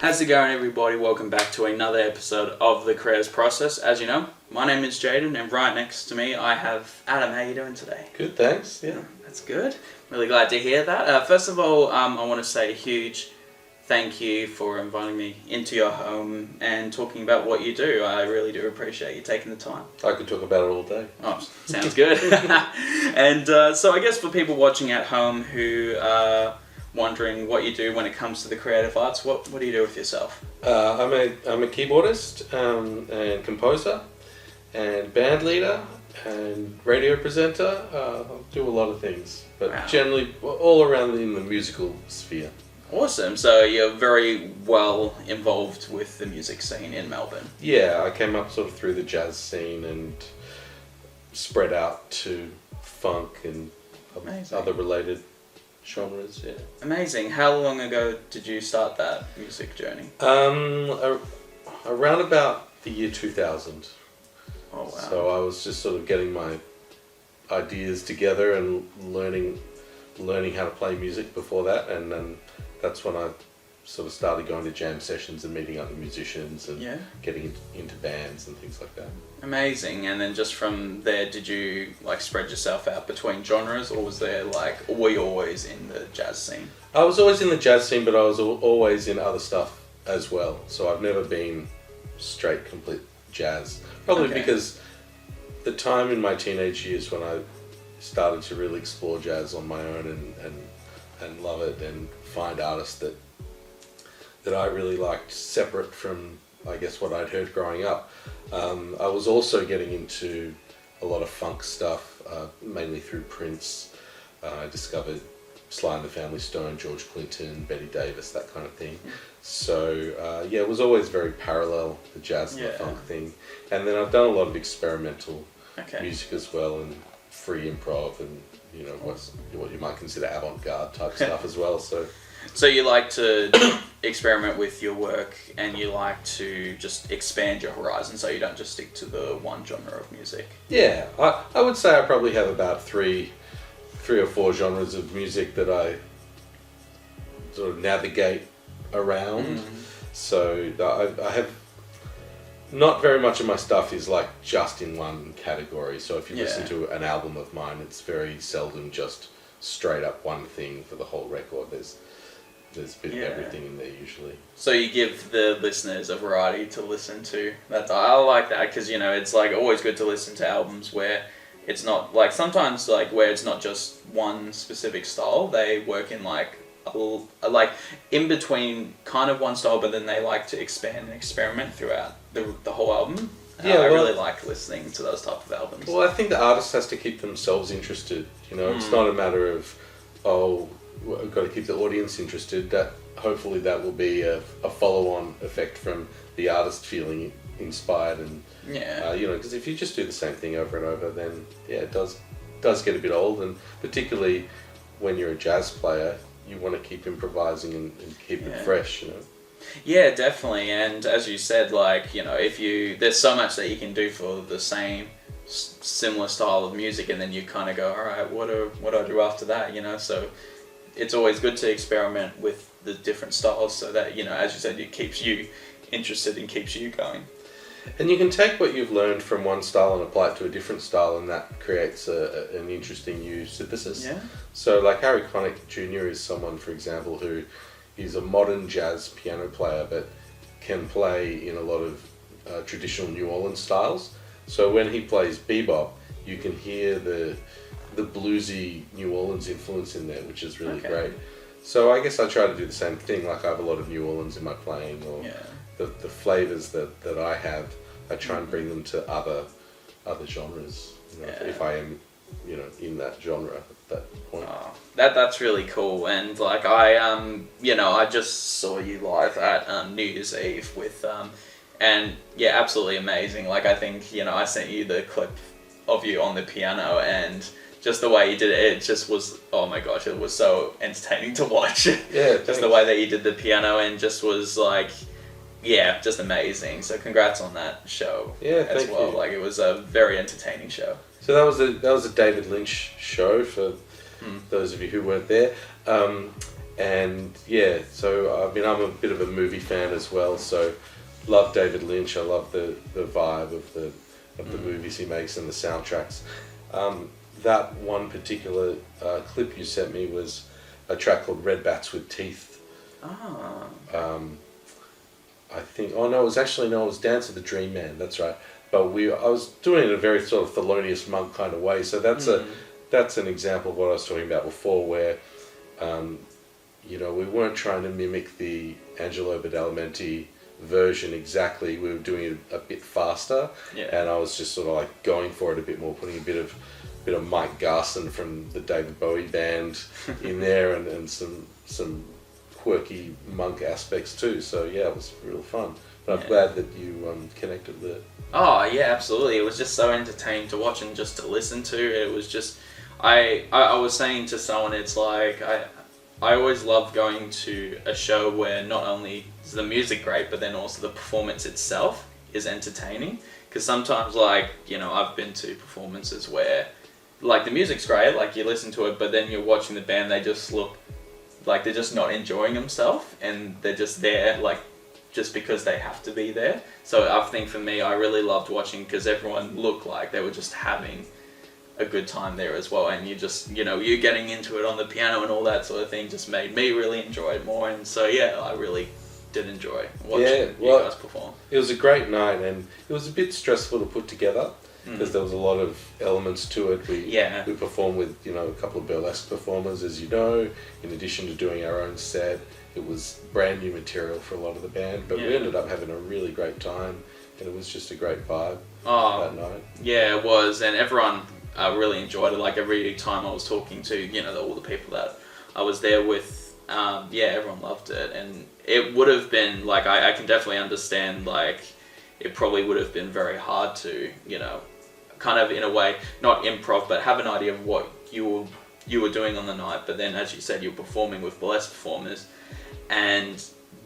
How's it going, everybody? Welcome back to another episode of The Creators Process. As you know, my name is Jaden, and right next to me I have Adam. How are you doing today? Good, thanks. Yeah. That's good. Really glad to hear that. First of all, I want to say a huge thank you for inviting me into your home and talking about what you do. I really do appreciate you taking the time. I could talk about it all day. Oh, sounds good. And so I guess for people watching at home who are wondering what you do when it comes to the creative arts, what do you do with yourself? I'm a keyboardist and composer and band leader and radio presenter. I do a lot of things, but generally all around in the musical sphere. Awesome. So you're very well involved with the music scene in Melbourne. Yeah, I came up sort of through the jazz scene and spread out to funk and other related genres. Yeah. Amazing. How long ago did you start that music journey? Around about the year 2000. Oh wow. So I was just sort of getting my ideas together and learning how to play music before that, and then that's when I sort of started going to jam sessions and meeting other musicians and getting into bands and things like that. Amazing. And then just from there, did you spread yourself out between genres, or was there were you always in the jazz scene? I was always in the jazz scene, but I was always in other stuff as well. So I've never been straight complete jazz. Probably because the time in my teenage years when I started to really explore jazz on my own and love it and find artists that I really liked separate from, I guess, what I'd heard growing up. I was also getting into a lot of funk stuff, mainly through Prince. I discovered Sly and the Family Stone, George Clinton, Betty Davis, that kind of thing. So it was always very parallel, the jazz and the funk thing. And then I've done a lot of experimental music as well, and free improv, and what you might consider avant-garde type stuff as well. So you like to experiment with your work, and you like to just expand your horizon, so you don't just stick to the one genre of music. Yeah, I would say I probably have about three or four genres of music that I sort of navigate around. So I have not very much of my stuff is just in one category. So if you listen to an album of mine, it's very seldom just straight up one thing for the whole record. There's a bit of everything in there usually. So you give the listeners a variety to listen to. I like that, because it's always good to listen to albums where it's not sometimes where it's not just one specific style. They work in in between kind of one style, but then they like to expand and experiment throughout the whole album. I really like listening to those type of albums. Well, I think the artist has to keep themselves interested. It's not a matter of we've got to keep the audience interested. That hopefully that will be a follow-on effect from the artist feeling inspired, and because if you just do the same thing over and over, then it does get a bit old, and particularly when you're a jazz player, you want to keep improvising and keep it fresh. Yeah, definitely. And as you said, there's so much that you can do for the same similar style of music, and then you kind of go, all right, what do I do after that? So it's always good to experiment with the different styles, so that as you said, it keeps you interested and keeps you going. And you can take what you've learned from one style and apply it to a different style, and that creates an interesting new synthesis. Yeah. So Harry Connick Jr. is someone, for example, who is a modern jazz piano player, but can play in a lot of traditional New Orleans styles. So when he plays bebop, you can hear the bluesy New Orleans influence in there, which is really great. So I guess I try to do the same thing. I have a lot of New Orleans in my playing, or the flavors that I have, I try and bring them to other genres. If I am, in that genre at that point. That's really cool. And I just saw you live at New Year's Eve with and absolutely amazing. I think I sent you the clip of you on the piano, and just the way you did it just was, oh my gosh, it was so entertaining to watch. Yeah, just the way that you did the piano, and just was just amazing. So congrats on that show as well. You. It was a very entertaining show. So that was a David Lynch show for those of you who weren't there. And yeah, so I mean, I'm a bit of a movie fan as well, so love David Lynch. I love the vibe of the movies he makes and the soundtracks. That one particular clip you sent me was a track called Red Bats with Teeth. Ah. I think, it was Dance of the Dream Man, that's right. But I was doing it in a very sort of Thelonious Monk kind of way, so that's an example of what I was talking about before, where we weren't trying to mimic the Angelo Badalamenti version exactly. We were doing it a bit faster, and I was just sort of like going for it a bit more, putting a bit of Mike Garson from the David Bowie band in there, and some quirky Monk aspects too. So yeah, it was real fun. But I'm glad that you connected with it. Oh yeah, absolutely. It was just so entertaining to watch and just to listen to. It was just, I was saying to someone, it's like I always love going to a show where not only is the music great, but then also the performance itself is entertaining. Because sometimes, I've been to performances where, the music's great, you listen to it, but then you're watching the band, they just look like they're just not enjoying themselves, and they're just there, just because they have to be there. So I think for me, I really loved watching because everyone looked like they were just having a good time there as well, and you just, you getting into it on the piano and all that sort of thing just made me really enjoy it more. And so yeah, I really did enjoy watching you guys perform. It was a great night, and it was a bit stressful to put together because there was a lot of elements to it. We performed with a couple of burlesque performers, as you know, in addition to doing our own set. It was brand new material for a lot of the band, but we ended up having a really great time, and it was just a great vibe that night. Yeah, it was, and everyone really enjoyed it. Every time I was talking to all the people that I was there with, everyone loved it, and it would have been I can definitely understand it probably would have been very hard to kind of in a way not improv, but have an idea of what you were doing on the night. But then, as you said, you're performing with burlesque performers, and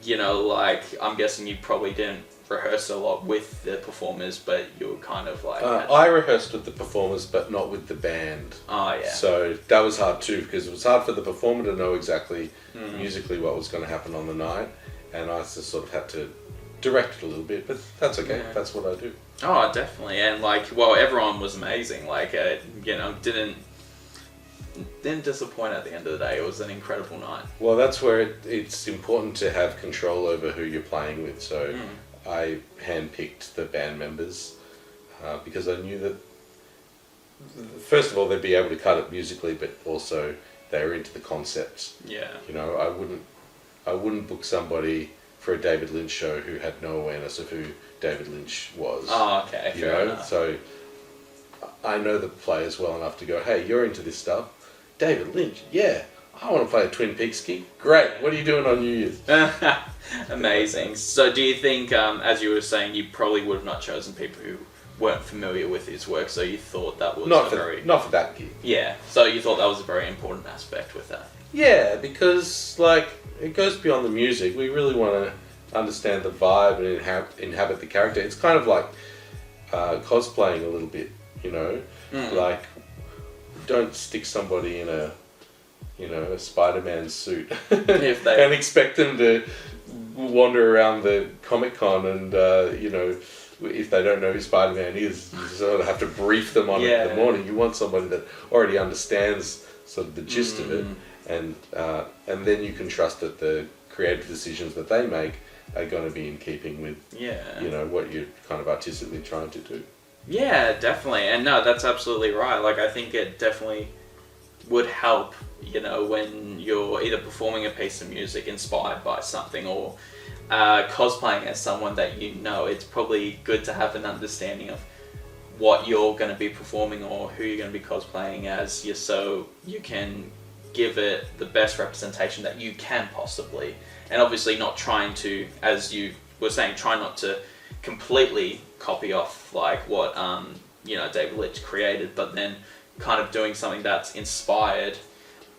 I'm guessing you probably didn't rehearse a lot with the performers, but you were kind of I rehearsed with the performers, but not with the band. Oh yeah. So that was hard too, because it was hard for the performer to know exactly musically what was going to happen on the night, and I just sort of had to direct it a little bit, but that's okay. Yeah. That's what I do. Oh, definitely. And everyone was amazing. Didn't disappoint at the end of the day. It was an incredible night. Well, that's where it's important to have control over who you're playing with. So I handpicked the band members because I knew that, first of all, they'd be able to cut it musically, but also they were into the concepts. Yeah. I wouldn't book somebody for a David Lynch show who had no awareness of who David Lynch was. Oh, okay. Fair enough. So I know the players well enough to go, hey, you're into this stuff. David Lynch, yeah. I want to play a Twin Peaks gig. Great. What are you doing on New Year's? Amazing. So do you think, as you were saying, you probably would have not chosen people who weren't familiar with his work, so you thought that was not for that gig. Yeah. So you thought that was a very important aspect with that. Yeah, because it goes beyond the music. We really want to understand the vibe and inhabit the character. It's kind of like cosplaying a little bit, don't stick somebody in a Spider-Man suit and expect them to wander around the Comic-Con and if they don't know who Spider-Man is, you sort of have to brief them on it in the morning. You want somebody that already understands sort of the gist of it, and then you can trust that the creative decisions that they make are going to be in keeping with what you're kind of artistically trying to do. Yeah, definitely. And no, that's absolutely right. I think it definitely would help, when you're either performing a piece of music inspired by something or cosplaying as someone that it's probably good to have an understanding of what you're going to be performing or who you're going to be cosplaying as, so you can give it the best representation that you can possibly. And obviously not trying to, as you were saying, try not to completely copy off what David Lynch created, but then kind of doing something that's inspired,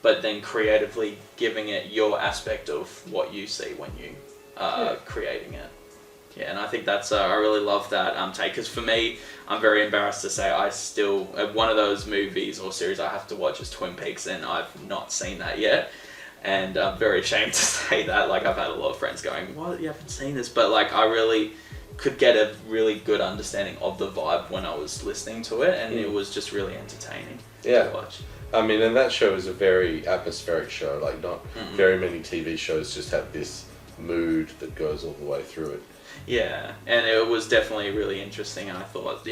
but then creatively giving it your aspect of what you see when you are creating it. Yeah, and I think that's I really love that take, because for me, I'm very embarrassed to say I still one of those movies or series I have to watch is Twin Peaks, and I've not seen that yet. And I'm very ashamed to say that. Like, I've had a lot of friends going, "What? You haven't seen this?" But like, I really could get a really good understanding of the vibe when I was listening to it, and it was just really entertaining to watch. I mean, and that show is a very atmospheric show. Like, not very many TV shows just have this mood that goes all the way through it. Yeah, and it was definitely really interesting, and I thought,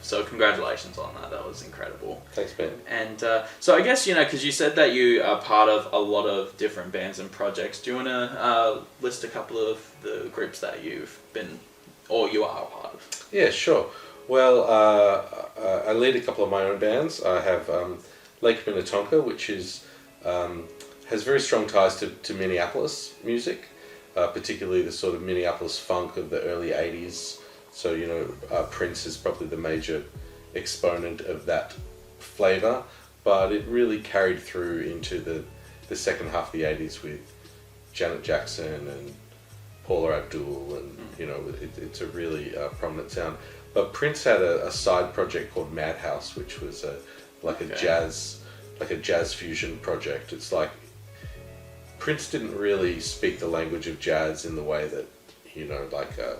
so congratulations on that. That was incredible. Thanks, Ben. And so I guess, because you said that you are part of a lot of different bands and projects. Do you want to list a couple of the groups that you've been, or you are a part of? Yeah, sure. Well, I lead a couple of my own bands. I have Lake Minnetonka, which is has very strong ties to Minneapolis music, particularly the sort of Minneapolis funk of the early 80s. So, Prince is probably the major exponent of that flavour, but it really carried through into the second half of the 80s with Janet Jackson and Paula Abdul, and it's a really prominent sound. But Prince had a side project called Madhouse, which was a jazz fusion project. It's like Prince didn't really speak the language of jazz in the way that like a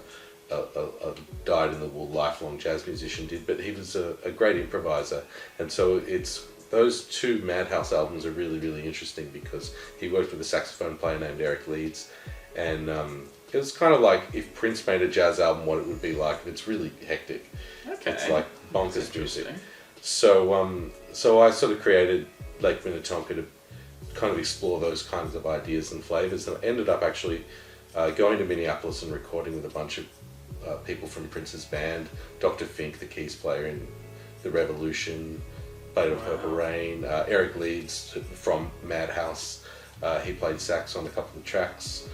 dyed-in-the-wool lifelong jazz musician did, but he was a great improviser, and so those two Madhouse albums are really, really interesting because he worked with a saxophone player named Eric Leeds, and it was kind of like if Prince made a jazz album, what it would be like. It's really hectic. Okay. It's like bonkers music. So I sort of created Lake Minnetonka to kind of explore those kinds of ideas and flavors, and I ended up actually going to Minneapolis and recording with a bunch of people from Prince's band. Dr. Fink, the keys player in The Revolution, played on Purple Rain. Eric Leeds from Madhouse, he played sax on a couple of tracks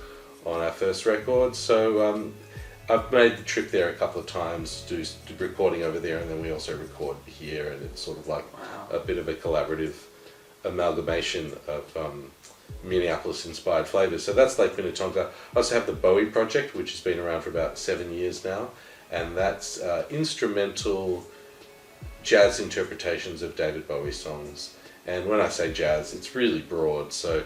on our first record. So I've made the trip there a couple of times, do recording over there, and then we also record here, and it's sort of like a bit of a collaborative amalgamation of Minneapolis-inspired flavors. So that's Lake Minnetonka. I also have the Bowie project, which has been around for about 7 years now, and that's instrumental jazz interpretations of David Bowie songs. And when I say jazz, it's really broad. So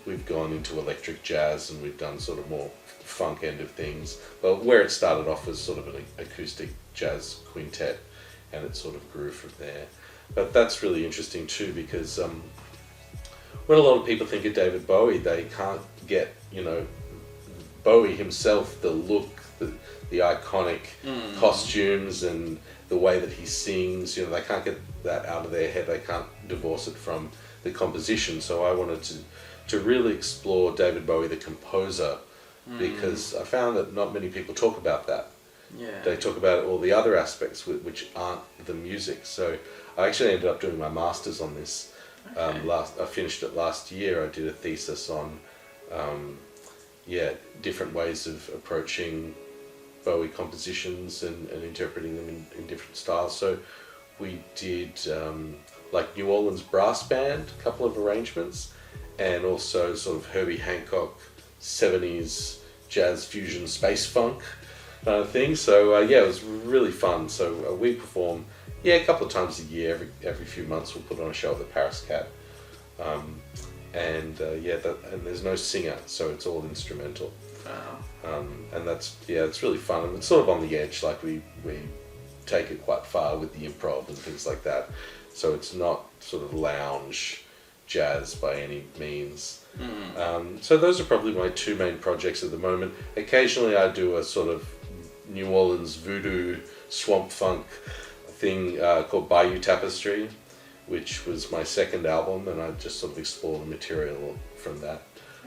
we've gone into electric jazz, and we've done sort of more funk end of things. But where it started off was sort of an acoustic jazz quintet, and it sort of grew from there. But that's really interesting too, because when a lot of people think of David Bowie, they can't get, Bowie himself, the look, the iconic costumes and the way that he sings, they can't get that out of their head. They can't divorce it from the composition. So I wanted to really explore David Bowie, the composer, because I found that not many people talk about that. Yeah. They talk about all the other aspects which aren't the music. So I actually ended up doing my master's on this. Okay. I finished it last year. I did a thesis on different ways of approaching Bowie compositions and interpreting them in different styles. So we did like New Orleans brass band, a couple of arrangements, and also sort of Herbie Hancock 70s jazz fusion space funk kind of thing. So it was really fun. So we perform a couple of times a year. Every few months we'll put on a show at the Paris Cat, and there's no singer, so it's all instrumental. Wow. And that's it's really fun, and it's sort of on the edge. Like we take it quite far with the improv and things like that. So it's not sort of lounge jazz by any means. So those are probably my two main projects at the moment. Occasionally I do a sort of New Orleans voodoo swamp funk thing called Bayou Tapestry, which was my second album, and I just sort of explore the material from that.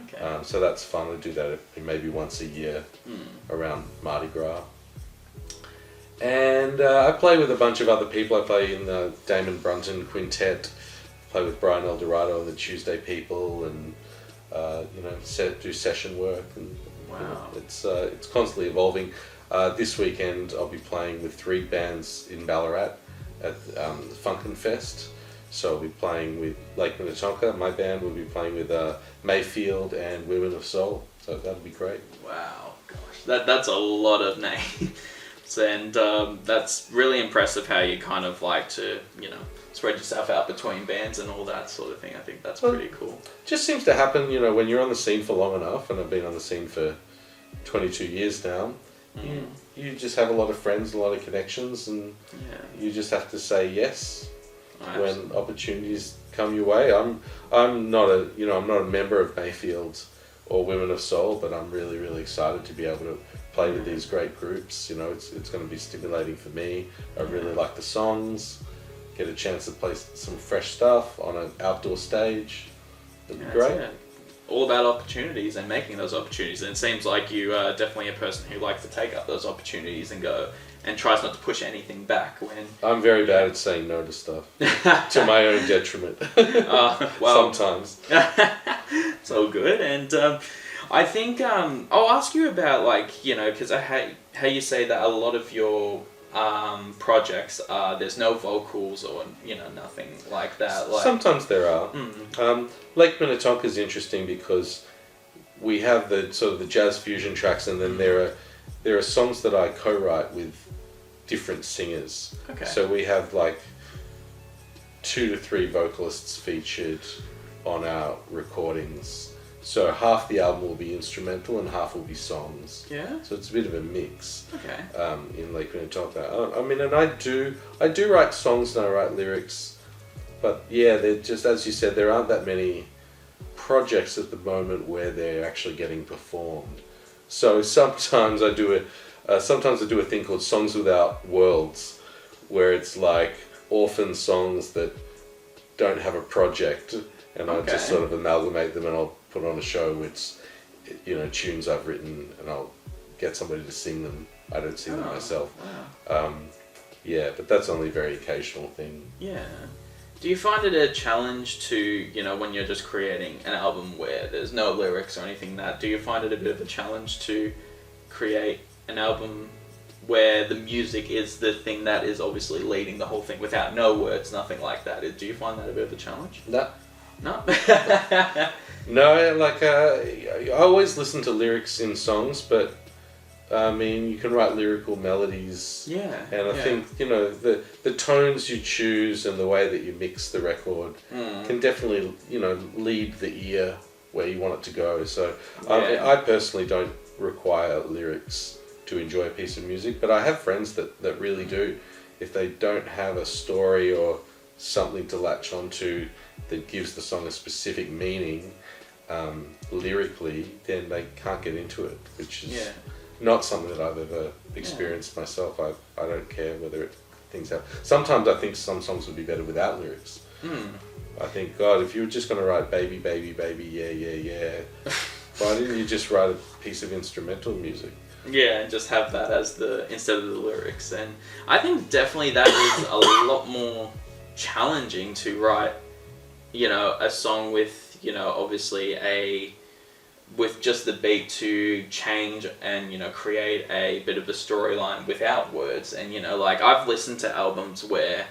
Okay. So that's fun. I do that maybe once a year around Mardi Gras. And I play with a bunch of other people. I play in the Damon Brunton Quintet, play with Brian Eldorado and the Tuesday People, and do session work. And Wow. it's constantly evolving. This weekend I'll be playing with 3 bands in Ballarat at Funkin' Fest. So I'll be playing with Lake Minnetonka. My band will be playing with Mayfield and Women of Soul. So that'll be great. Wow, gosh, that's a lot of names, and that's really impressive how you kind of like to, spread yourself out between bands and all that sort of thing. I think that's pretty cool. Just seems to happen, when you're on the scene for long enough, and I've been on the scene for 22 years now, you just have a lot of friends, a lot of connections, and you just have to say yes when opportunities come your way. I'm not a member of Mayfield or Women of Soul, but I'm really, really excited to be able to play with these great groups. It's going to be stimulating for me. I really like the songs. Get a chance to play some fresh stuff on an outdoor stage. It'd be great. All about opportunities and making those opportunities. And it seems like you are definitely a person who likes to take up those opportunities and go and tries not to push anything back when... I'm very bad at saying no to stuff. To my own detriment. Sometimes. It's all good. And I think I'll ask you about because how you say that a lot of your projects there's no vocals or nothing like that. Sometimes there are. Lake Minnetonka is interesting because we have the sort of the jazz fusion tracks, and then there are songs that I co-write with different singers. Okay. So we have 2 to 3 vocalists featured on our recordings. So half the album will be instrumental and half will be songs. Yeah. So it's a bit of a mix. Okay. In Lake Minnetonka. And I do write songs and I write lyrics, but they're just, as you said, there aren't that many projects at the moment where they're actually getting performed. So sometimes I do a thing called Songs Without Worlds, where it's like orphan songs that don't have a project, and I just sort of amalgamate them and I'll put on a show with tunes I've written, and I'll get somebody to sing them. I don't sing them myself. Wow. But that's only a very occasional thing. Yeah. Do you find it a challenge to, when you're just creating an album where there's no lyrics or anything do you find it a bit of a challenge to create an album where the music is the thing that is obviously leading the whole thing without no words, nothing like that? Do you find that a bit of a challenge? No. No? No, I always listen to lyrics in songs, but you can write lyrical melodies. Yeah. And I think, the tones you choose and the way that you mix the record can definitely, lead the ear where you want it to go. So I personally don't require lyrics to enjoy a piece of music, but I have friends that really do. If they don't have a story or something to latch onto that gives the song a specific meaning lyrically, then they can't get into it, which is not something that I've ever experienced myself. I don't care whether things have... Sometimes I think some songs would be better without lyrics. I think, God, if you were just going to write baby, baby, baby, yeah, yeah, yeah, why didn't you just write a piece of instrumental music? Yeah, and just have that as instead of the lyrics. And I think definitely that is a lot more challenging to write, a song with, obviously with just the beat to change and, create a bit of a storyline without words. And, I've listened to albums where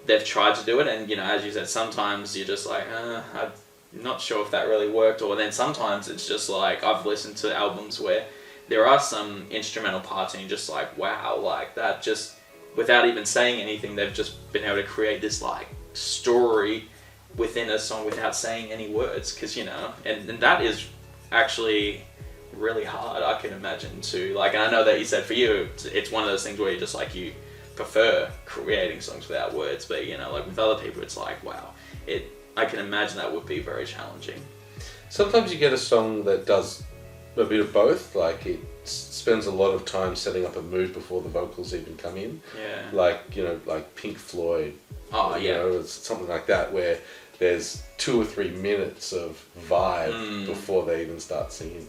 they've tried to do it, and, as you said, sometimes you're just like, I'm not sure if that really worked. Or then sometimes it's just like, I've listened to albums where there are some instrumental parts and you're just like, wow, that just, without even saying anything, they've just been able to create this story within a song without saying any words. Because, and that is actually really hard, I can imagine, to, and I know that you said for you, it's one of those things where you just, you prefer creating songs without words, but, with other people, it's like, wow, I can imagine that would be very challenging. Sometimes you get a song that does a bit of both, it spends a lot of time setting up a mood before the vocals even come in. Yeah. Like Pink Floyd. It's something like that where there's 2 or 3 minutes of vibe before they even start singing.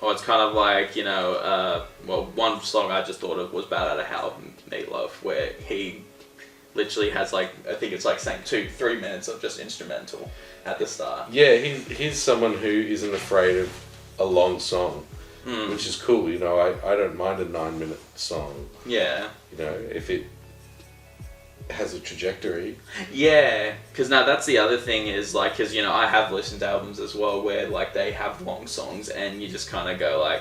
Or it's kind of like, one song I just thought of was Bad Out of Hell, Meatloaf, where he literally has I think it's saying 2-3 minutes of just instrumental at the start. Yeah, he's someone who isn't afraid of a long song, which is cool. I don't mind a 9-minute song. Yeah. If it has a trajectory. Yeah, because now that's the other thing is because I have listened to albums as well where they have long songs and you just kind of go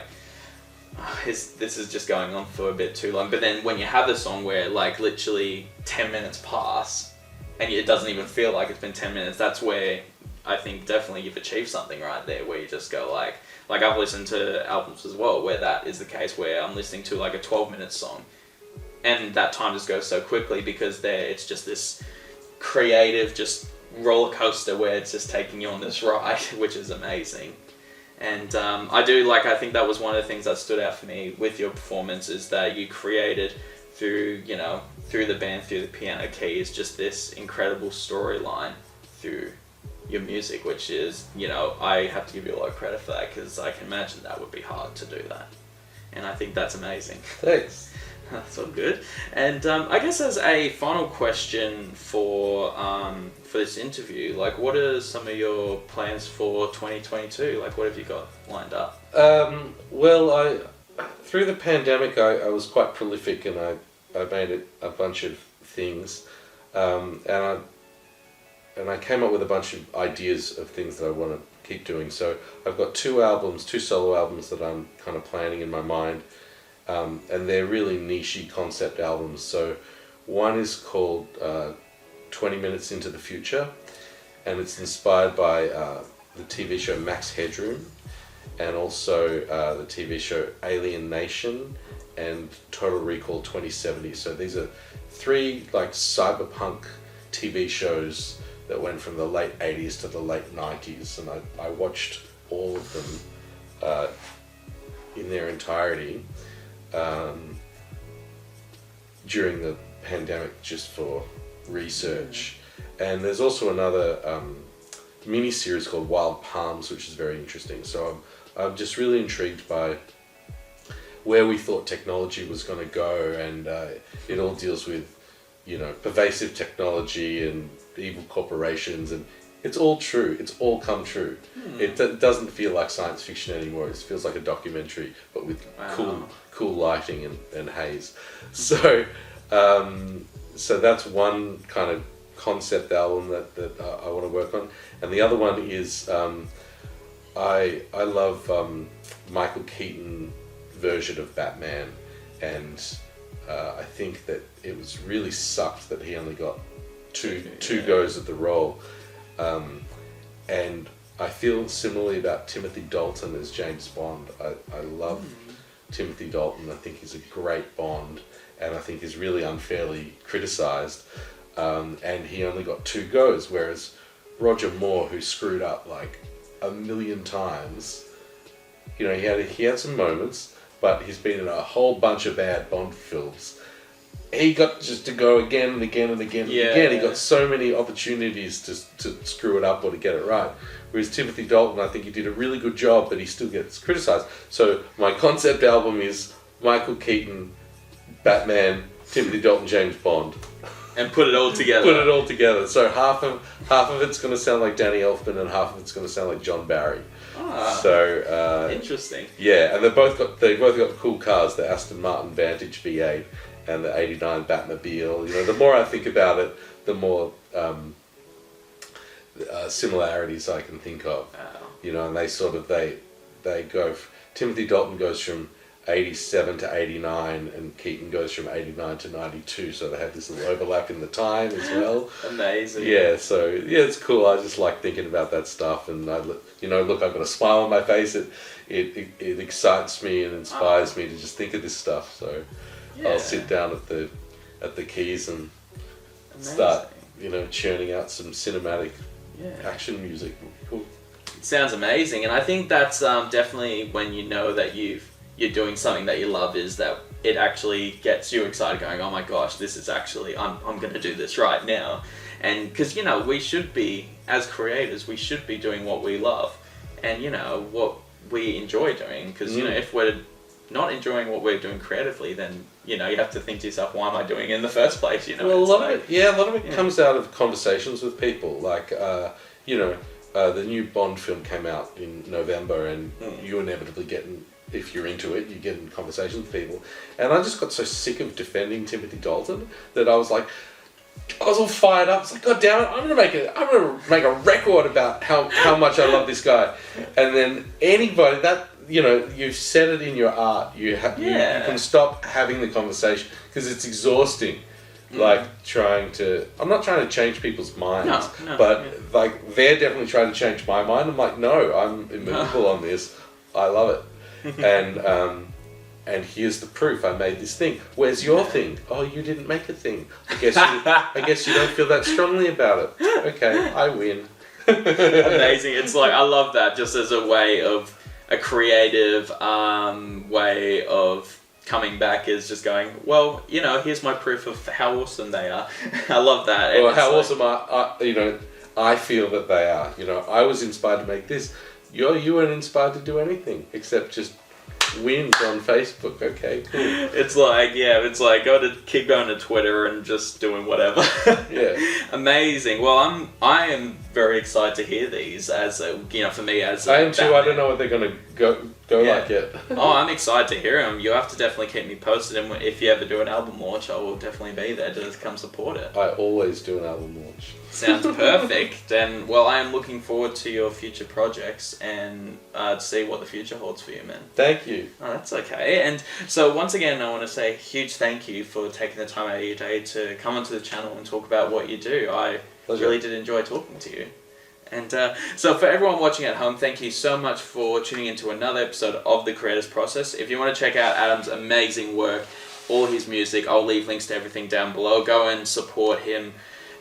this is just going on for a bit too long. But then when you have a song where literally 10 minutes pass and it doesn't even feel like it's been 10 minutes. That's where I think definitely you've achieved something right there, where you just go like I've listened to albums as well where that is the case, where I'm listening to like a 12-minute song and that time just goes so quickly because it's just this creative just roller coaster where it's just taking you on this ride, which is amazing. And I think that was one of the things that stood out for me with your performance, is that you created through the band, through the piano keys, just this incredible storyline through your music, which is, I have to give you a lot of credit for that, because I can imagine that would be hard to do that. And I think that's amazing. Thanks. That's all good. And I guess as a final question for this interview, like, what are some of your plans for 2022? Like, what have you got lined up? Well, through the pandemic, I was quite prolific, and I made a bunch of things, and I came up with a bunch of ideas of things that I want to keep doing. So I've got two solo albums that I'm kind of planning in my mind, and they're really niche-y concept albums. So one is called 20 Minutes Into the Future, and it's inspired by the TV show Max Headroom, and also the TV show Alien Nation and Total Recall 2070. So these are three like cyberpunk TV shows that went from the late 80s to the late 90s, and I watched all of them in their entirety during the pandemic, just for research. And there's also another mini series called Wild Palms, which is very interesting. So I'm just really intrigued by where we thought technology was going to go, and it all deals with pervasive technology and evil corporations, and it's all true. It's all come true. It doesn't feel like science fiction anymore. It feels like a documentary, but with cool lighting and haze. So so that's one kind of concept album that I want to work on. And the other one is I love Michael Keaton version of Batman, and I think that it was really sucked that he only got two goes at the role, and I feel similarly about Timothy Dalton as James Bond. I love Timothy Dalton. I think he's a great Bond, and I think he's really unfairly criticised, and he only got two goes, whereas Roger Moore, who screwed up like a million times, he had some moments, but he's been in a whole bunch of bad Bond films. He got just to go again and again and again and again. He got so many opportunities to screw it up or to get it right. Whereas Timothy Dalton, I think he did a really good job, but he still gets criticised. So my concept album is Michael Keaton, Batman, Timothy Dalton, James Bond. And put it all together. So half of it's going to sound like Danny Elfman, and half of it's going to sound like John Barry. So interesting. Yeah, and they both got cool cars: the Aston Martin Vantage V8 and the '89 Batmobile. The more I think about it, the more similarities I can think of. Wow. And they go. Timothy Dalton goes from 87 to 89, and Keaton goes from 89 to 92, so they have this little overlap in the time as well. Amazing. Yeah, so it's cool. I just like thinking about that stuff, and I've got a smile on my face. It excites me and inspires me to just think of this stuff. So I'll sit down at the keys and start churning out some cinematic action music. Cool. It sounds amazing, and I think that's definitely when you know that you're doing something that you love, is that it actually gets you excited, going, oh my gosh, this is actually, I'm going to do this right now. And because, we should be, as creators, we should be doing what we love and, what we enjoy doing. Because, if we're not enjoying what we're doing creatively, then, you have to think to yourself, why am I doing it in the first place? Well, a lot of it comes out of conversations with people. Like, the new Bond film came out in November, and you inevitably if you're into it, you get in conversations with people. And I just got so sick of defending Timothy Dalton that I was all fired up. It's like, God damn it, I'm gonna make a record about how much I love this guy. And then anybody that you've said it in your art, you can stop having the conversation, because it's exhausting. like trying to. I'm not trying to change people's minds, No, but like they're definitely trying to change my mind. I'm like, no, I'm immovable on this. I love it, and here's the proof. I made this thing. Where's your thing? Oh, you didn't make a thing. I guess you don't feel that strongly about it. Okay, I win. Amazing. It's like, I love that just as a way of a creative way of coming back, is just going, well, you know, here's my proof of how awesome they are. I love that. Or how awesome I feel that they are. You know, I was inspired to make this. You weren't inspired to do anything except just wins on Facebook. Okay, cool. It's like keep going to Twitter and just doing whatever. Yeah. Amazing. Well, I am very excited to hear these as a, you know, for me as I am too. I don't know what they're gonna go like yet. Oh, I'm excited to hear them. You have to definitely keep me posted, and if you ever do an album launch, I will definitely be there to come support it. I always do an album launch. Sounds perfect. Then, well, I am looking forward to your future projects and to see what the future holds for you, man. Thank you. Oh, that's okay. And so once again, I want to say a huge thank you for taking the time out of your day to come onto the channel and talk about what you do. I really did enjoy talking to you. And so for everyone watching at home, thank you so much for tuning into another episode of The Creators Process. If you want to check out Adam's amazing work, all his music, I'll leave links to everything down below. Go and support him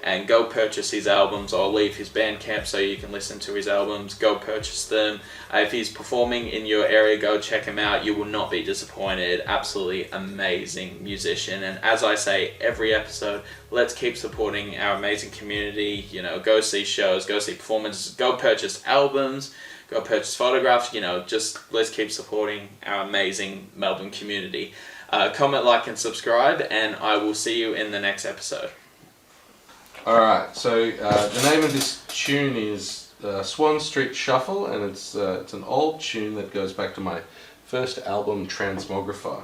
and go purchase his albums. I'll leave his Bandcamp so you can listen to his albums. Go purchase them. If he's performing in your area, go check him out. You will not be disappointed. Absolutely amazing musician. And as I say every episode, let's keep supporting our amazing community. You know, go see shows, go see performances, go purchase albums, go purchase photographs. You know, just let's keep supporting our amazing Melbourne community. Comment, like, and subscribe, and I will see you in the next episode. Alright, so the name of this tune is Swan Street Shuffle, and it's an old tune that goes back to my first album, Transmogrify.